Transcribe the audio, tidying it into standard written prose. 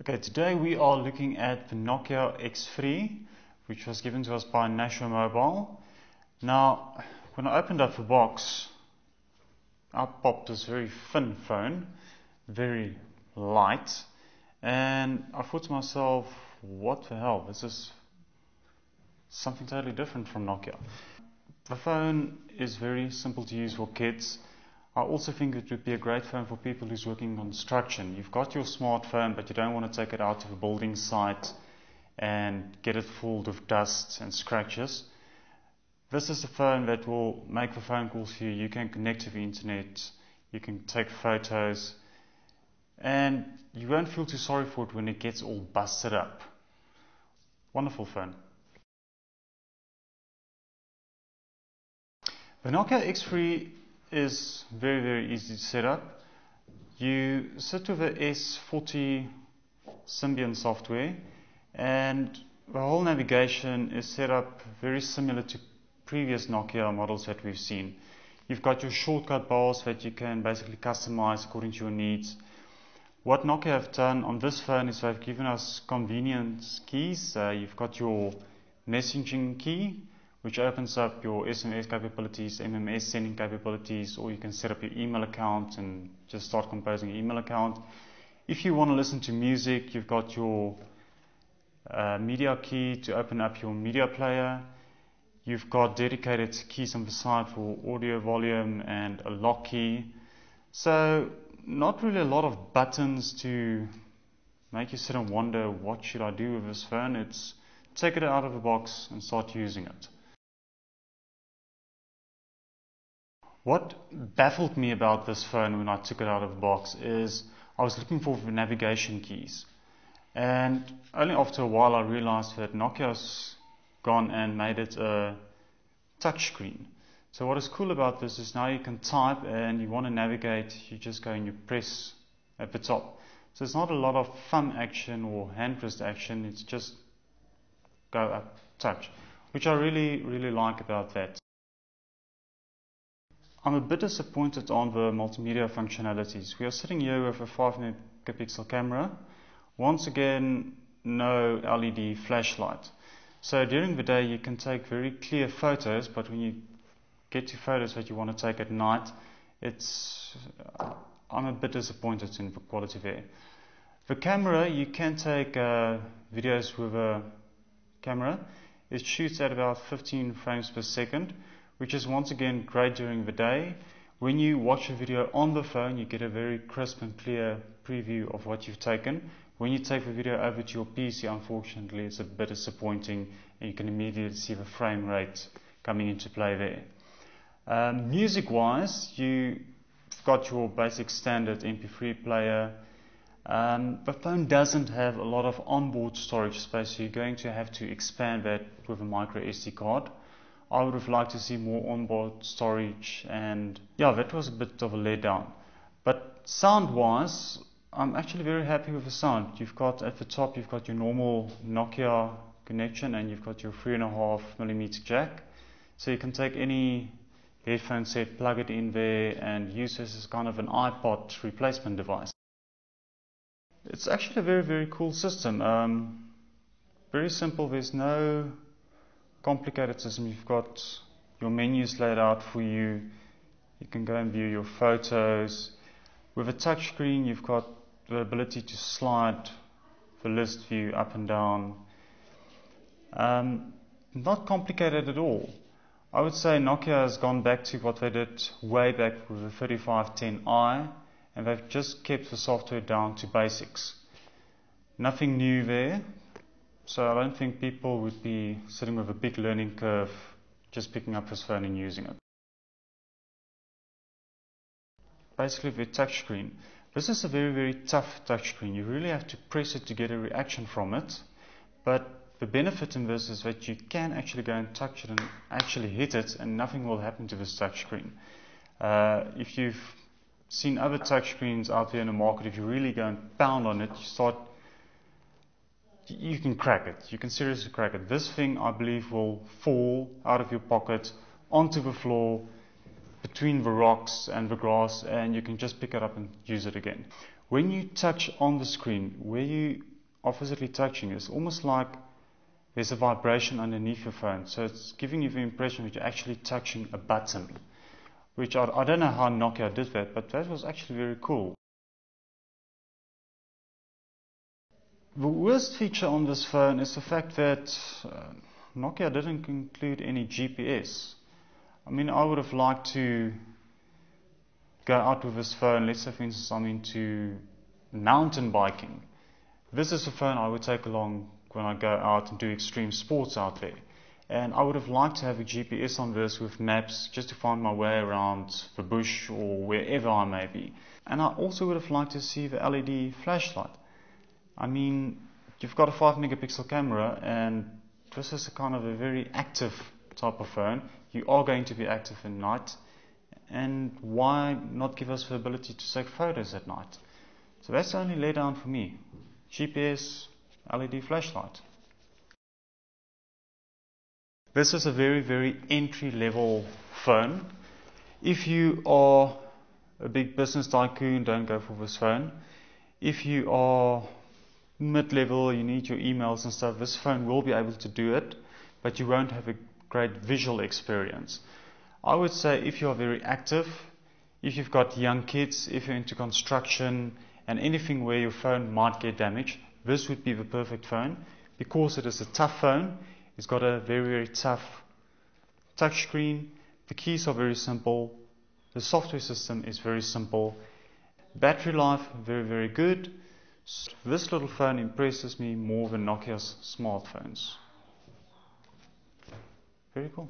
Okay, today we are looking at the Nokia X3, which was given to us by Nashua Mobile. Now, when I opened up the box, out popped this very thin phone, very light, and I thought to myself, what the hell, this is something totally different from Nokia. The phone is very simple to use for kids. I also think it would be a great phone for people who's working on construction. You've got your smartphone, but you don't want to take it out to a building site and get it full of dust and scratches. This is a phone that will make the phone calls for you. You can connect to the internet, you can take photos, and you won't feel too sorry for it when it gets all busted up. Wonderful phone. The Nokia X3 is very easy to set up. You sit with the S40 Symbian software, and the whole navigation is set up very similar to previous Nokia models that we've seen. You've got your shortcut bars that you can basically customize according to your needs. What Nokia have done on this phone is they've given us convenience keys. You've got your messaging key, which opens up your SMS capabilities, MMS sending capabilities, or you can set up your email account and just start composing an email account. If you want to listen to music, you've got your media key to open up your media player. You've got dedicated keys on the side for audio volume and a lock key. So not really a lot of buttons to make you sit and wonder, what should I do with this phone? It's take it out of the box and start using it. What baffled me about this phone when I took it out of the box is I was looking for the navigation keys, and only after a while I realized that Nokia's gone and made it a touchscreen. So what is cool about this is now you can type, and you want to navigate, you just go and you press at the top. So it's not a lot of thumb action or hand pressed action, it's just go up, touch, which I really like about that. I'm a bit disappointed on the multimedia functionalities. We are sitting here with a 5 megapixel camera. Once again, no LED flashlight. So during the day you can take very clear photos, but when you get to photos that you want to take at night, I'm a bit disappointed in the quality there. The camera, you can take videos with a camera. It shoots at about 15 frames per second, which is once again great during the day. When you watch a video on the phone, you get a very crisp and clear preview of what you've taken. When you take the video over to your PC, unfortunately, it's a bit disappointing, and you can immediately see the frame rate coming into play there. Music-wise, you've got your basic standard MP3 player. The phone doesn't have a lot of onboard storage space, so you're going to have to expand that with a micro SD card. I would have liked to see more onboard storage, and yeah, that was a bit of a letdown. But sound-wise, I'm actually very happy with the sound. You've got at the top, you've got your normal Nokia connection, and you've got your 3.5mm jack. So you can take any headphone set, plug it in there, and use this as kind of an iPod replacement device. It's actually a very cool system. Very simple. There's no complicated system. You've got your menus laid out for you. You can go and view your photos. With a touch screen, you've got the ability to slide the list view up and down. Not complicated at all. I would say Nokia has gone back to what they did way back with the 3510i, and they've just kept the software down to basics. Nothing new there. So I don't think people would be sitting with a big learning curve just picking up this phone and using it. Basically the touchscreen. This is a very tough touchscreen. You really have to press it to get a reaction from it. But the benefit in this is that you can actually go and touch it and actually hit it, and nothing will happen to this touchscreen. If you've seen other touchscreens out there in the market, if you really go and pound on it, you can crack it. You can seriously crack it. This thing, I believe, will fall out of your pocket onto the floor between the rocks and the grass, and you can just pick it up and use it again. When you touch on the screen, where you are physically touching, it's almost like there's a vibration underneath your phone. So it's giving you the impression that you're actually touching a button, which I don't know how Nokia did that, but that was actually very cool. The worst feature on this phone is the fact that Nokia didn't include any GPS. I mean, I would have liked to go out with this phone. Let's say, for instance, I'm into mountain biking. This is a phone I would take along when I go out and do extreme sports out there. And I would have liked to have a GPS on this with maps just to find my way around the bush or wherever I may be. And I also would have liked to see the LED flashlight. I mean, you've got a 5 megapixel camera, and this is a kind of a very active type of phone. You are going to be active at night, and why not give us the ability to take photos at night? So that's the only letdown for me. GPS, LED flashlight. This is a very, very entry-level phone. If you are a big business tycoon, don't go for this phone. If you are mid-level, you need your emails and stuff, this phone will be able to do it, but you won't have a great visual experience. I would say if you are very active, if you've got young kids, if you're into construction and anything where your phone might get damaged, this would be the perfect phone because it is a tough phone. It's got a very, very tough touch screen. The keys are very simple. The software system is very simple. Battery life, very, very good. This little phone impresses me more than Nokia's smartphones. Very cool.